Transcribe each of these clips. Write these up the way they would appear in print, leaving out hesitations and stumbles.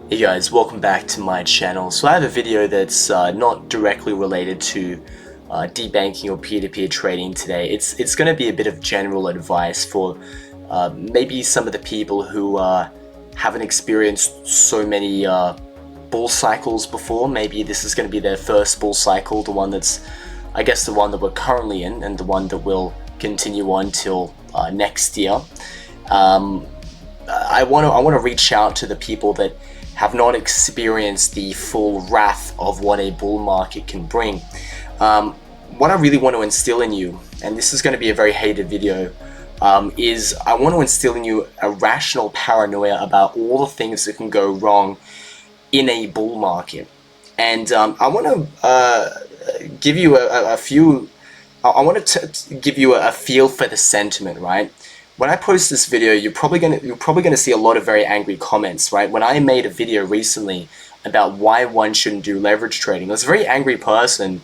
Hey guys, welcome back to my channel. So I have a video that's not directly related to debanking or peer-to-peer trading today. It's going to be a bit of general advice for maybe some of the people who haven't experienced so many bull cycles before. Maybe this is going to be their first bull cycle, the one that's, I guess, the one that we're currently in, and the one that will continue on till next year. I want to reach out to the people that have not experienced the full wrath of what a bull market can bring. What I really want to instill in you, and this is going to be a very hated video, is I want to instill in you a rational paranoia about all the things that can go wrong in a bull market. And I want to give you a few. I want to give you a feel for the sentiment, right? When I post this video, you're probably gonna see a lot of very angry comments, right? When I made a video recently about why one shouldn't do leverage trading, there was a very angry person,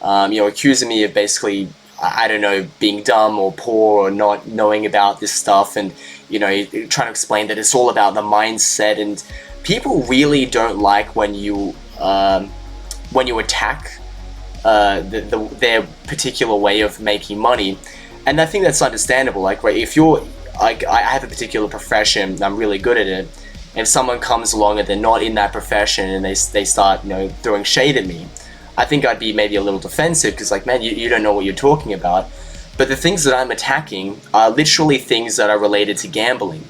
accusing me of basically, I don't know, being dumb or poor or not knowing about this stuff, and trying to explain that it's all about the mindset. And people really don't like when you attack their particular way of making money. And I think that's understandable. Like, right, if you're like, I have a particular profession, I'm really good at it. If someone comes along and they're not in that profession and they start, throwing shade at me, I think I'd be maybe a little defensive because, like, man, you don't know what you're talking about. But the things that I'm attacking are literally things that are related to gambling.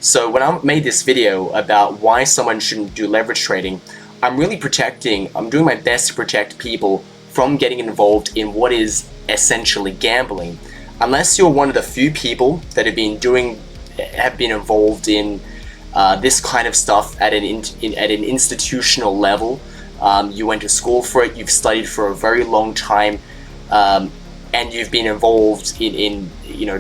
So when I made this video about why someone shouldn't do leverage trading, I'm doing my best to protect people from getting involved in what is essentially gambling. Unless you're one of the few people that have been involved in this kind of stuff at an institutional level, you went to school for it, you've studied for a very long time, and you've been involved in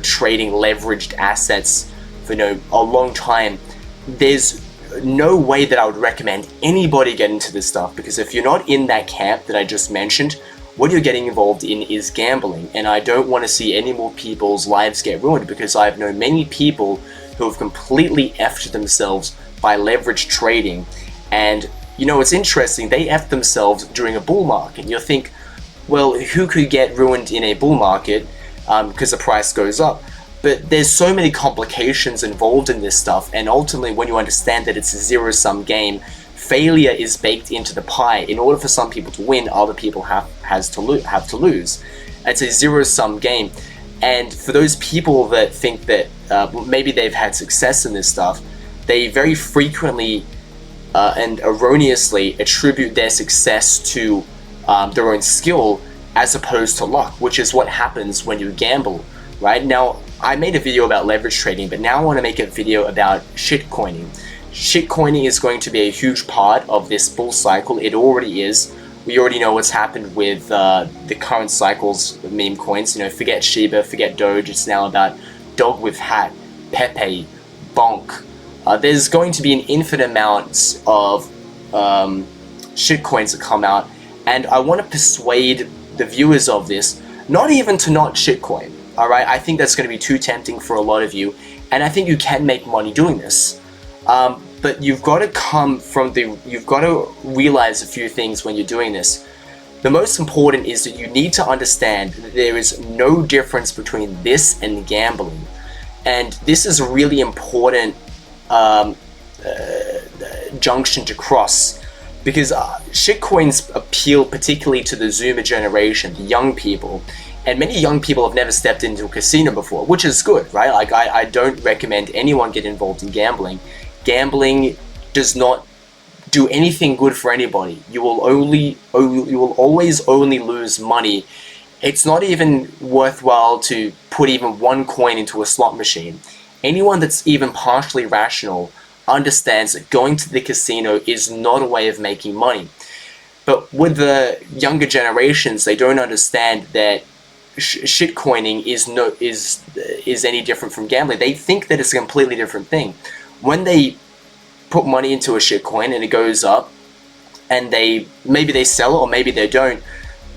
trading leveraged assets for a long time, there's no way that I would recommend anybody get into this stuff, because if you're not in that camp that I just mentioned, what you're getting involved in is gambling. And I don't want to see any more people's lives get ruined, because I've known many people who have completely effed themselves by leverage trading. And it's interesting, they effed themselves during a bull market. You'll think, well, who could get ruined in a bull market because the price goes up? But there's so many complications involved in this stuff, and ultimately when you understand that it's a zero-sum game, failure is baked into the pie. In order for some people to win, other people have to lose. It's a zero-sum game. And for those people that think that maybe they've had success in this stuff, they very frequently and erroneously attribute their success to their own skill as opposed to luck, which is what happens when you gamble, right? Now, I made a video about leverage trading, but now I want to make a video about shitcoining. Shitcoining is going to be a huge part of this bull cycle. It already is. We already know what's happened with the current cycles of meme coins. Forget Shiba, forget Doge. It's now about Dog with Hat, Pepe, Bonk. There's going to be an infinite amount of shitcoins that come out, and I want to persuade the viewers of this not even to not shitcoin. All right, I think that's going to be too tempting for a lot of you, and I think you can make money doing this. But you've got to realize a few things when you're doing this. The most important is that you need to understand that there is no difference between this and gambling. And this is a really important junction to cross, because shitcoins appeal particularly to the Zoomer generation, the young people. And many young people have never stepped into a casino before, which is good, right? Like, I don't recommend anyone get involved in gambling. Gambling does not do anything good for anybody. You will always only lose money. It's not even worthwhile to put even one coin into a slot machine. Anyone that's even partially rational understands that going to the casino is not a way of making money. But with the younger generations, they don't understand that shitcoining is any different from gambling. They think that it's a completely different thing. When they put money into a shitcoin and it goes up, and maybe they sell it or maybe they don't,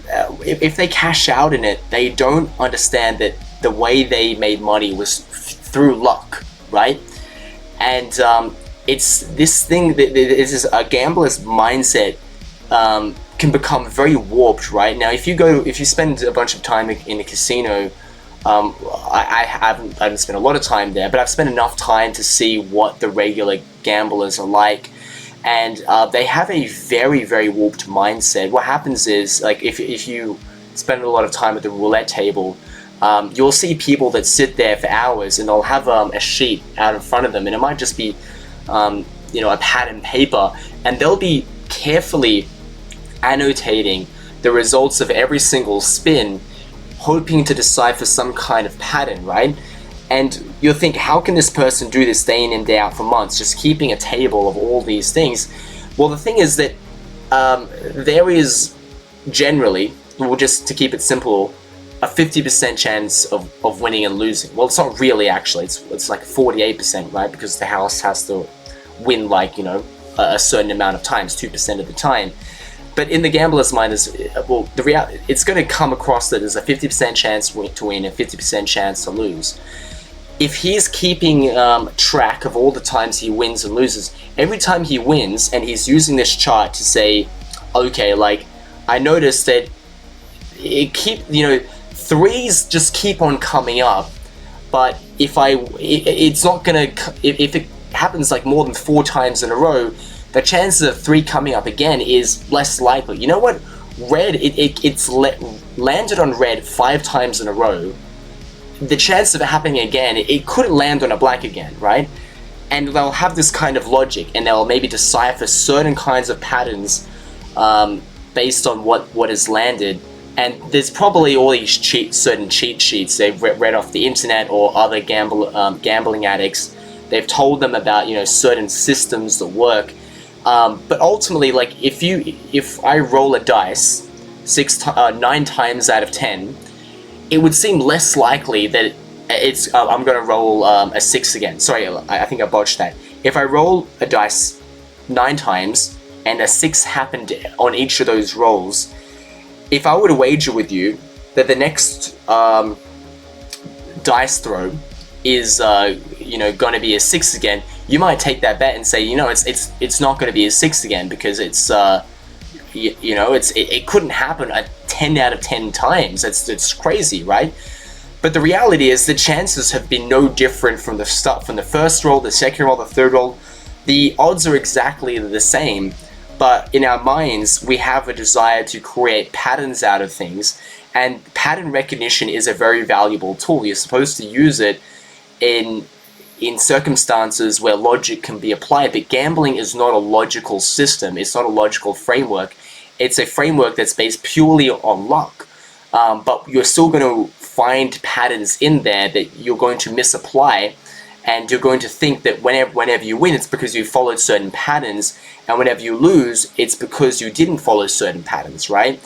if they cash out in it, they don't understand that the way they made money was through luck, right? And it's this thing that this is a gambler's mindset can become very warped, right? Now, if you spend a bunch of time in a casino, I haven't spent a lot of time there, but I've spent enough time to see what the regular gamblers are like, and they have a very, very warped mindset. What happens is, like, if you spend a lot of time at the roulette table, you'll see people that sit there for hours, and they'll have a sheet out in front of them, and it might just be a pad and paper, and they'll be carefully annotating the results of every single spin, hoping to decipher some kind of pattern, right? And you'll think, how can this person do this day in and day out for months, just keeping a table of all these things? Well, the thing is that there is generally, well, just to keep it simple, a 50% chance of winning and losing. Well, it's not really, actually. It's like 48%, right? Because the house has to win, like, a certain amount of times, 2% of the time. But in the gambler's mind, it's going to come across that there's a 50% chance to win and 50% chance to lose. If he's keeping track of all the times he wins and loses, every time he wins, and he's using this chart to say, okay, like, I noticed that threes just keep on coming up, but if it happens like more than 4 times in a row, the chances of 3 coming up again is less likely. You know what? Red, it's landed on red 5 times in a row. The chance of it happening again, it could land on a black again, right? And they'll have this kind of logic, and they'll maybe decipher certain kinds of patterns based on what has landed. And there's probably all these certain cheat sheets they've read off the internet, or other gambling addicts. They've told them about certain systems that work. But ultimately, like, if I roll a dice 9 times out of 10, it would seem less likely that I'm going to roll a 6 again. Sorry, I think I botched that. If I roll a dice 9 times and a 6 happened on each of those rolls, if I were to wager with you that the next dice throw is going to be a 6 again, you might take that bet and say, it's not going to be a 6 again, because it couldn't happen 10 out of 10 times. It's crazy, right? But the reality is the chances have been no different from the first roll, the second roll, the third roll. The odds are exactly the same, but in our minds we have a desire to create patterns out of things, and pattern recognition is a very valuable tool. You're supposed to use it in circumstances where logic can be applied, but gambling is not a logical system. It's not a logical framework. It's a framework that's based purely on luck. But you're still going to find patterns in there that you're going to misapply, and you're going to think that whenever you win, it's because you followed certain patterns, and whenever you lose, it's because you didn't follow certain patterns, right?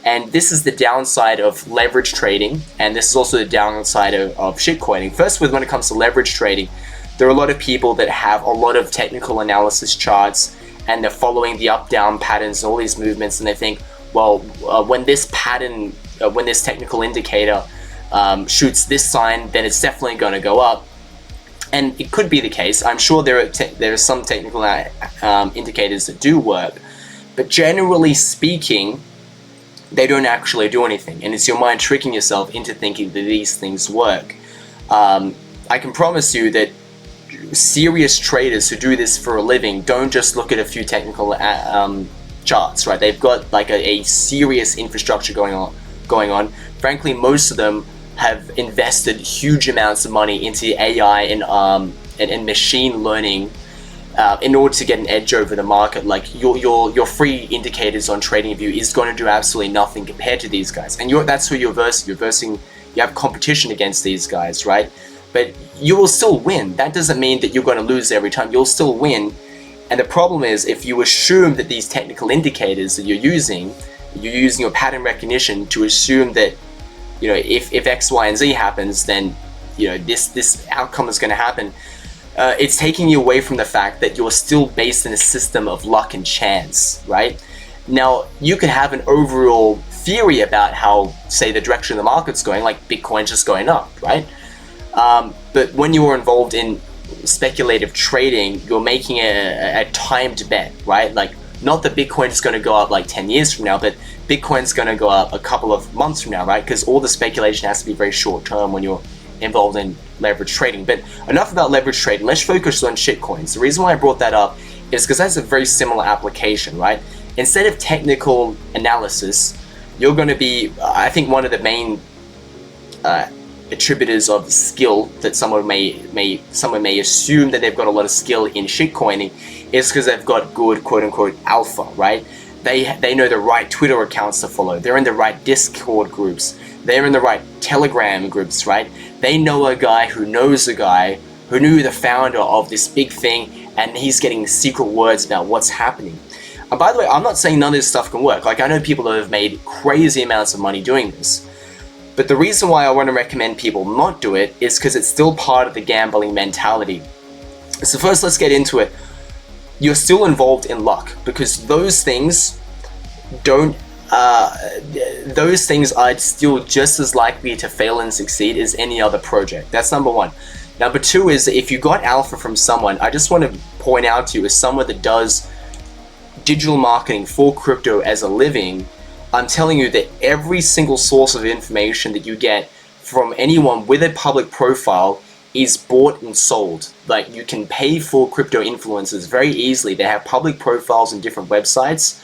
And this is the downside of leverage trading, and this is also the downside of shitcoining. First, when it comes to leverage trading, there are a lot of people that have a lot of technical analysis charts, and they're following the up-down patterns and all these movements, and they think, well, when this technical indicator shoots this sign, then it's definitely going to go up. And it could be the case. I'm sure there are some technical indicators that do work, but generally speaking, they don't actually do anything, and it's your mind tricking yourself into thinking that these things work. I can promise you that serious traders who do this for a living don't just look at a few technical charts, right? They've got like a serious infrastructure going on. Frankly, most of them have invested huge amounts of money into AI and machine learning in order to get an edge over the market. Like your free indicators on TradingView is going to do absolutely nothing compared to these guys, and that's who you're versing. You have competition against these guys, right? But you will still win. That doesn't mean that you're going to lose every time. You'll still win. And the problem is, if you assume that these technical indicators that you're using your pattern recognition to assume that if X, Y, and Z happens, then this outcome is going to happen. It's taking you away from the fact that you're still based in a system of luck and chance, right? Now, you could have an overall theory about how, say, the direction of the market's going, like Bitcoin just going up, right? But when you are involved in speculative trading, you're making a timed bet, right? Like, not that Bitcoin is going to go up like 10 years from now, but Bitcoin's going to go up a couple of months from now, right? Because all the speculation has to be very short term when you're involved in leverage trading. But enough about leverage trading. Let's focus on shitcoins. The reason why I brought that up is because that's a very similar application, right? Instead of technical analysis, you're going to be, I think one of the main attributors of skill that someone may assume that they've got a lot of skill in shitcoining is because they've got good quote-unquote alpha, right? They know the right Twitter accounts to follow. They're in the right Discord groups. They're in the right Telegram groups, right? They know a guy who knows a guy who knew the founder of this big thing, and he's getting secret words about what's happening. And by the way, I'm not saying none of this stuff can work. Like, I know people that have made crazy amounts of money doing this. But the reason why I want to recommend people not do it is because it's still part of the gambling mentality. So first, let's get into it. You're still involved in luck, because those things are still just as likely to fail and succeed as any other project. That's number one. Number two is, if you got alpha from someone, I just want to point out to you, as someone that does digital marketing for crypto as a living, I'm telling you that every single source of information that you get from anyone with a public profile is bought and sold. Like, you can pay for crypto influencers very easily. They have public profiles on different websites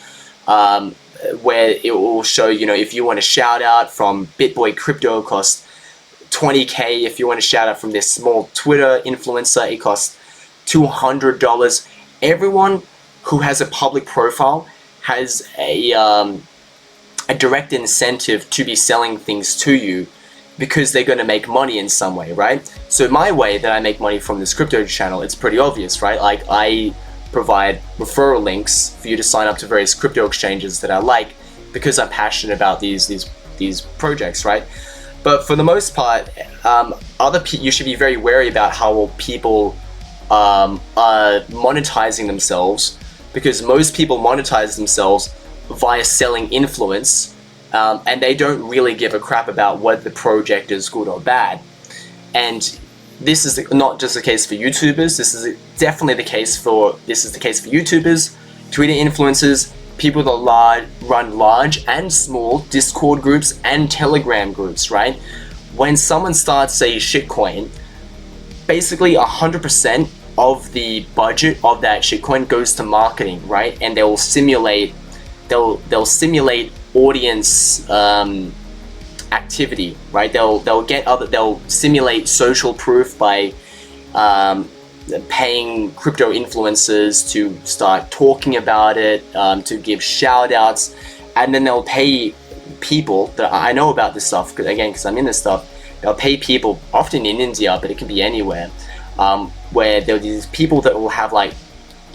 where it will show, you know, if you want a shout out from BitBoy Crypto, it costs $20K. If you want a shout out from this small Twitter influencer, it costs $200. Everyone who has a public profile has a direct incentive to be selling things to you, because they're going to make money in some way, right? So my way that I make money from this crypto channel, it's pretty obvious, right? Like, I provide referral links for you to sign up to various crypto exchanges that I like, because I'm passionate about these projects, right? But for the most part, you should be very wary about how people are monetizing themselves, because most people monetize themselves via selling influence, and they don't really give a crap about whether the project is good or bad. And this is not just the case for YouTubers. This is definitely the case for YouTubers, Twitter influencers, people that run large and small Discord groups and Telegram groups, right? When someone starts a shitcoin, basically 100% of the budget of that shitcoin goes to marketing, right? And they'll simulate audience activity, right? They'll simulate social proof by paying crypto influencers to start talking about it, to give shout outs, and then they'll pay people that I know about this stuff, because I'm in this stuff. They'll pay people, often in India, but it can be anywhere, where there are these people that will have like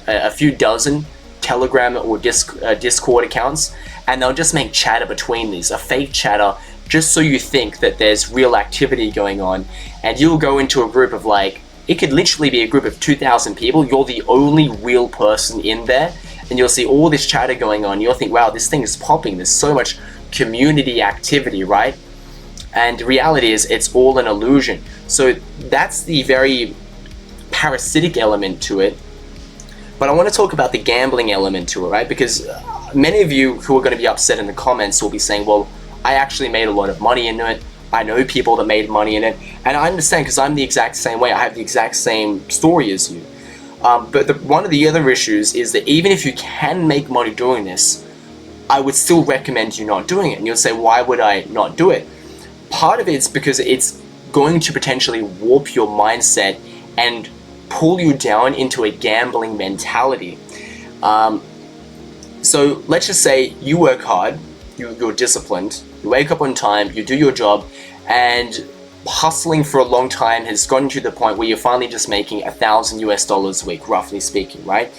a few dozen Telegram or Discord accounts, and they'll just make chatter between these, a fake chatter, just so you think that there's real activity going on. And you'll go into a group of, like, it could literally be a group of 2,000 people. You're the only real person in there, and you'll see all this chatter going on. You'll think, wow, this thing is popping. There's so much community activity, right? And the reality is, it's all an illusion. So that's the very parasitic element to it. But I want to talk about the gambling element to it, right? Because many of you who are going to be upset in the comments will be saying, well, I actually made a lot of money in it. I know people that made money in it. And I understand, because I'm the exact same way. I have the exact same story as you. But one of the other issues is that even if you can make money doing this, I would still recommend you not doing it. And you'll say, why would I not do it? Part of it's because it's going to potentially warp your mindset and pull you down into a gambling mentality. So let's just say you work hard, you're disciplined, you wake up on time, you do your job, and hustling for a long time has gotten to the point where you're finally just making $1,000 a week, roughly speaking, right?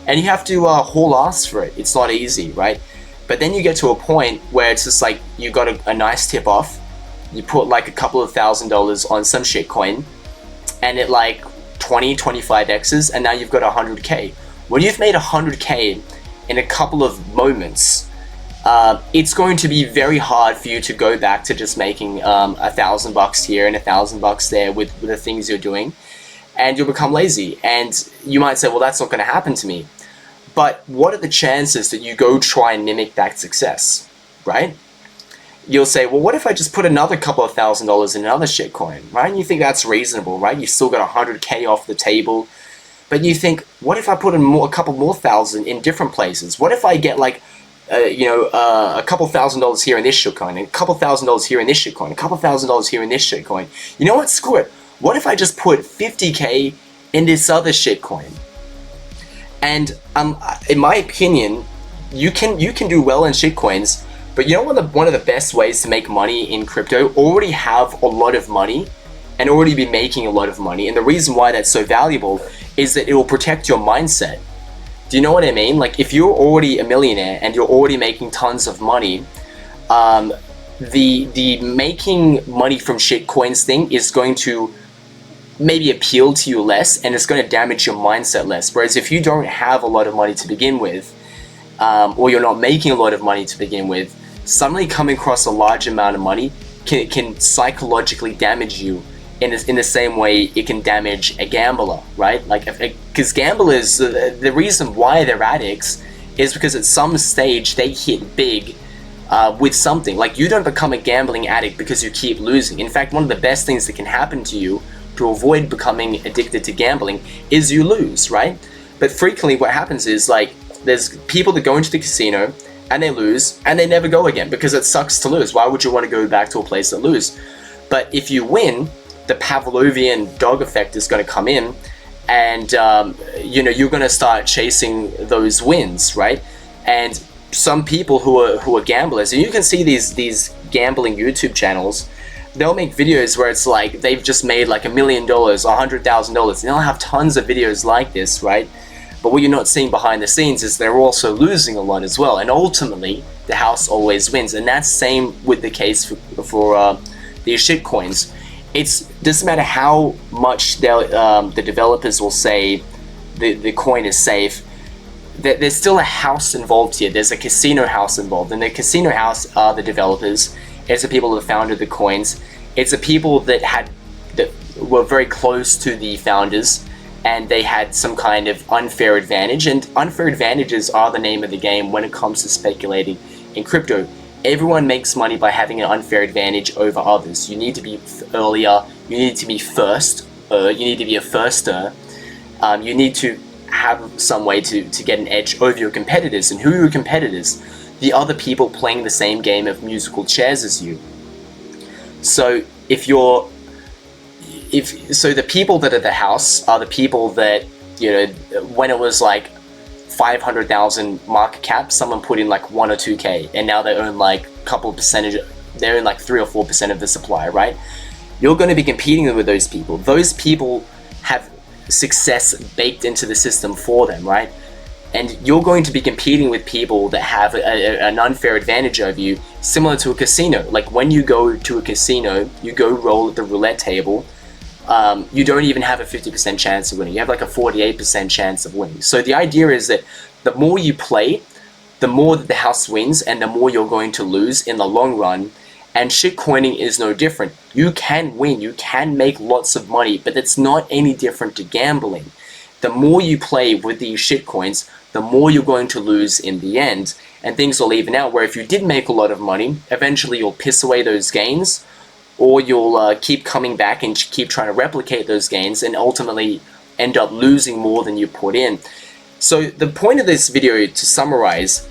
And you have to haul ass for it. It's not easy, right? But then you get to a point where it's just like you got a nice tip off, you put like a couple of $1,000s on some shitcoin, and it like 25x's, and now you've got 100K. When you've made 100K in a couple of moments, it's going to be very hard for you to go back to just making $1,000 here and $1,000 there with the things you're doing. and you'll become lazy. And you might say, well, that's not going to happen to me. But what are the chances that you go try and mimic that success, right? You'll say, well, what if I just put another couple of $1,000s in another shitcoin, right? And you think that's reasonable, right? You've still got 100K off the table. But you think, what if I put in a couple more thousand in different places? What if I get like, a couple $1,000s here in this shitcoin, and a couple $1,000s here in this shitcoin, a couple $1,000s here in this shitcoin? You know what? Screw it. What if I just put 50K in this other shitcoin? And in my opinion, you can do well in shitcoins, but you know one of the best ways to make money in crypto? Already have a lot of money and already be making a lot of money. And the reason why that's so valuable is that it will protect your mindset. Do you know what I mean? Like, if you're already a millionaire and you're already making tons of money, the making money from shitcoins thing is going to maybe appeal to you less, and it's going to damage your mindset less. Whereas if you don't have a lot of money to begin with, or you're not making a lot of money to begin with, suddenly coming across a large amount of money can psychologically damage you in the same way it can damage a gambler, right? Like, because gamblers, the reason why they're addicts is because at some stage they hit big with something. Like, you don't become a gambling addict because you keep losing. In fact, one of the best things that can happen to you to avoid becoming addicted to gambling is you lose, right? But frequently what happens is, like, there's people that go into the casino and they lose and they never go again because it sucks to lose. Why would you want to go back to a place that lose? But if you win, the Pavlovian dog effect is going to come in, and you're going to start chasing those wins, right? And some people who are gamblers, and you can see these gambling YouTube channels, they'll make videos where it's like they've just made like $1 million, $100,000, and they'll have tons of videos like this, right? But what you're not seeing behind the scenes is they're also losing a lot as well, and ultimately the house always wins. And that's same with the case for these shitcoins. It doesn't matter how much the developers will say the coin is safe, there's still a house involved here. There's a casino house involved, and the casino house are the developers. It's the people that founded the coins. It's the people that were very close to the founders, and they had some kind of unfair advantage. And unfair advantages are the name of the game when it comes to speculating in crypto. Everyone makes money by having an unfair advantage over others. You need to be earlier. You need to be first. You need to be a firster. You need to have some way to get an edge over your competitors. And who are your competitors? The other people playing the same game of musical chairs as you. So the people that are the house are the people that, when it was like 500,000 market cap, someone put in like 1 or 2K, and now they own like a couple of percentage, they own like 3 or 4% of the supply, right? You're going to be competing with those people. Those people have success baked into the system for them, right? And you're going to be competing with people that have an unfair advantage over you, similar to a casino. Like, when you go to a casino, you go roll at the roulette table, you don't even have a 50% chance of winning. You have like a 48% chance of winning. So the idea is that the more you play, the more that the house wins, and the more you're going to lose in the long run. And shitcoining is no different. You can win, you can make lots of money, but it's not any different to gambling. The more you play with these shitcoins, the more you're going to lose in the end. And things will even out, where if you did make a lot of money, eventually you'll piss away those gains, or you'll keep coming back and keep trying to replicate those gains and ultimately end up losing more than you put in. So the point of this video, to summarize,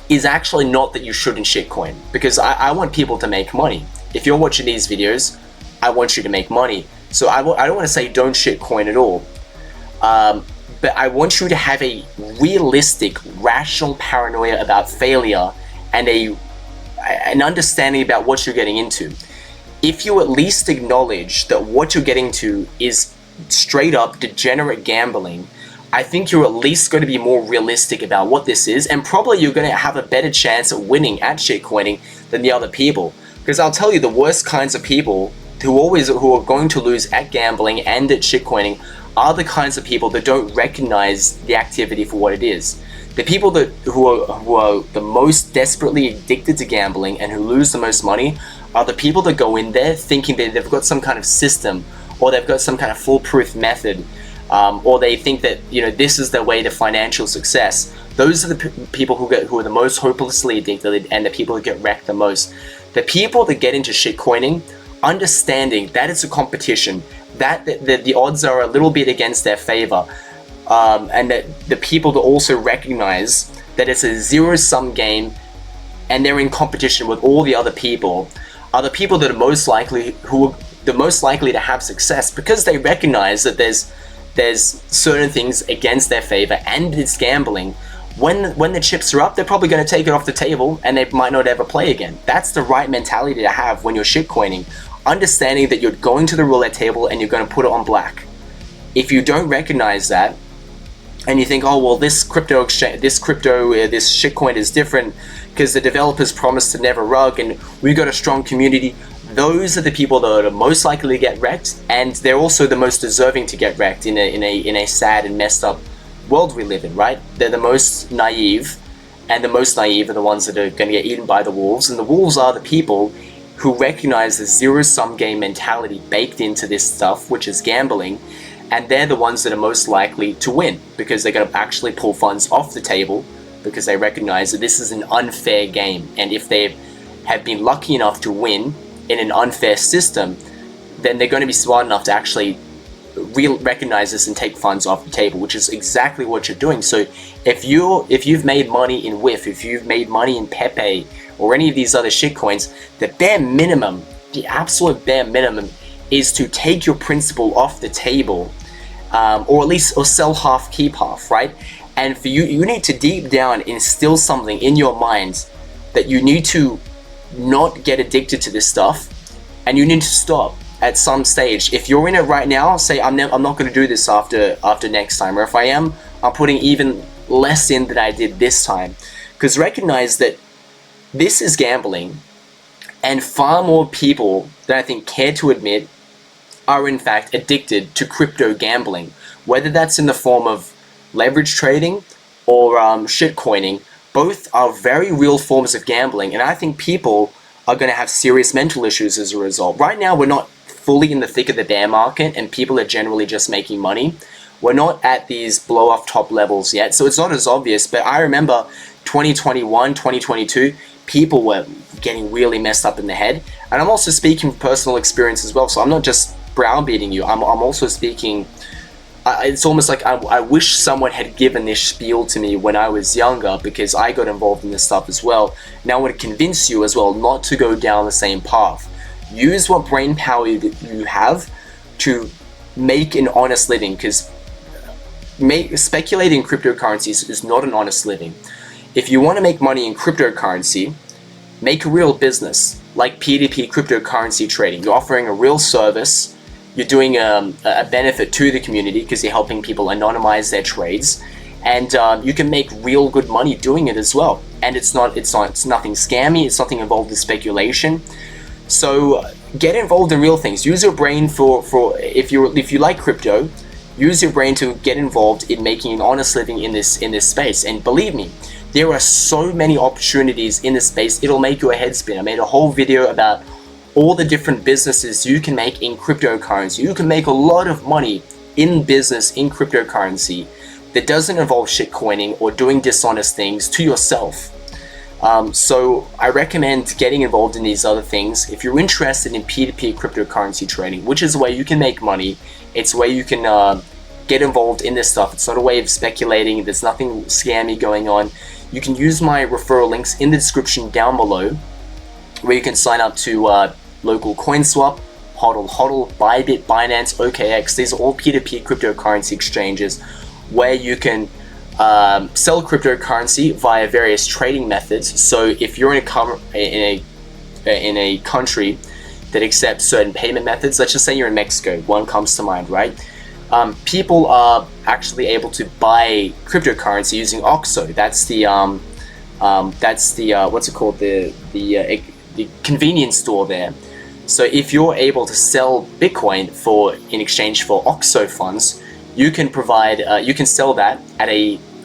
is actually not that you shouldn't shitcoin, because I want people to make money. If you're watching these videos, I want you to make money. So I don't want to say don't shitcoin at all. But I want you to have a realistic, rational paranoia about failure and an understanding about what you're getting into. If you at least acknowledge that what you're getting to is straight up degenerate gambling, I think you're at least going to be more realistic about what this is, and probably you're going to have a better chance at winning at shitcoining than the other people. Because I'll tell you, the worst kinds of people who are going to lose at gambling and at shitcoining are the kinds of people that don't recognize the activity for what it is. The people who are the most desperately addicted to gambling and who lose the most money are the people that go in there thinking that they've got some kind of system or they've got some kind of foolproof method, or they think that, you know, this is the way to financial success. Those are the people who are the most hopelessly addicted, and the people who get wrecked the most. The people that get into shitcoining, understanding that it's a competition, that the odds are a little bit against their favor, and that the people that also recognize that it's a zero-sum game and they're in competition with all the other people, are the people that are most likely to have success, because they recognize that there's certain things against their favor and it's gambling. When the chips are up, they're probably going to take it off the table and they might not ever play again. That's the right mentality to have when you're shitcoining, understanding that you're going to the roulette table and you're going to put it on black. If you don't recognize that, and you think, oh well, this shitcoin is different because the developers promised to never rug and we got a strong community, those are the people that are most likely to get wrecked, and they're also the most deserving to get wrecked in a sad and messed up world we live in, right? They're the most naive, and the most naive are the ones that are going to get eaten by the wolves, and the wolves are the people who recognize the zero-sum game mentality baked into this stuff, which is gambling, and they're the ones that are most likely to win, because they're going to actually pull funds off the table, because they recognize that this is an unfair game, and if they have been lucky enough to win in an unfair system, then they're going to be smart enough to actually recognize this and take funds off the table, which is exactly what you're doing. So if you've made money in WIF, if you've made money in Pepe or any of these other shitcoins, the bare minimum, the absolute bare minimum, is to take your principal off the table, or sell half, keep half, right? And for you need to deep down instill something in your mind that you need to not get addicted to this stuff, and you need to stop at some stage. If you're in it right now, say I'm not going to do this after next time, or if I am, I'm putting even less in than I did this time, because recognize that this is gambling, and far more people than I think care to admit are in fact addicted to crypto gambling, whether that's in the form of leverage trading or shitcoining. Both are very real forms of gambling, and I think people are going to have serious mental issues as a result. Right now, we're not fully in the thick of the bear market, and people are generally just making money. We're not at these blow-off top levels yet, so it's not as obvious, but I remember 2021, 2022, people were getting really messed up in the head, and I'm also speaking from personal experience as well, so I'm not just browbeating you, I'm also speaking. It's almost like I wish someone had given this spiel to me when I was younger, because I got involved in this stuff as well. Now I want to convince you as well not to go down the same path. Use what brain power you have to make an honest living, because speculating in cryptocurrencies is not an honest living. If you want to make money in cryptocurrency, make a real business, like P2P cryptocurrency trading. You're offering a real service. You're doing a benefit to the community because you're helping people anonymize their trades, and you can make real good money doing it as well. And it's nothing scammy. It's nothing involved in speculation. So get involved in real things. Use your brain for if you like crypto, use your brain to get involved in making an honest living in this space. And believe me, there are so many opportunities in this space. It'll make your head spin. I made a whole video about all the different businesses you can make in cryptocurrency. You can make a lot of money in business in cryptocurrency that doesn't involve shitcoining or doing dishonest things to yourself. So I recommend getting involved in these other things. If you're interested in P2P cryptocurrency trading, which is a way you can make money, it's a way you can get involved in this stuff. It's not a way of speculating. There's nothing scammy going on. You can use my referral links in the description down below, where you can sign up to local CoinSwap, HODL, Bybit, Binance, OKX. These are all P2P cryptocurrency exchanges where you can sell cryptocurrency via various trading methods. So if you're in a country that accepts certain payment methods, let's just say you're in Mexico, one comes to mind, right? People are actually able to buy cryptocurrency using OXXO. That's the what's it called, the convenience store there. So if you're able to sell Bitcoin in exchange for OXXO funds, you can sell that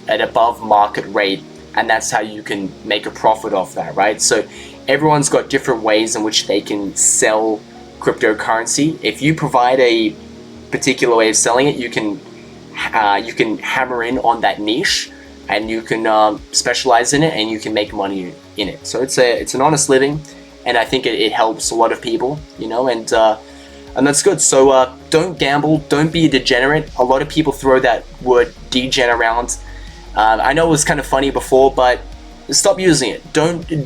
at above market rate, and that's how you can make a profit off that, right? So everyone's got different ways in which they can sell cryptocurrency. If you provide a particular way of selling it, you can hammer in on that niche, and you can specialize in it, and you can make money in it. So it's an honest living, and I think it helps a lot of people, you know, and that's good. So don't gamble, don't be a degenerate. A lot of people throw that word degen around. I know it was kind of funny before, but stop using it.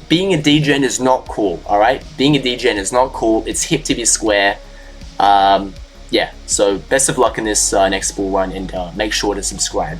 Being a degen is not cool, all right? Being a degen is not cool. It's hip to be square. Yeah, so best of luck in this next bull run, and make sure to subscribe.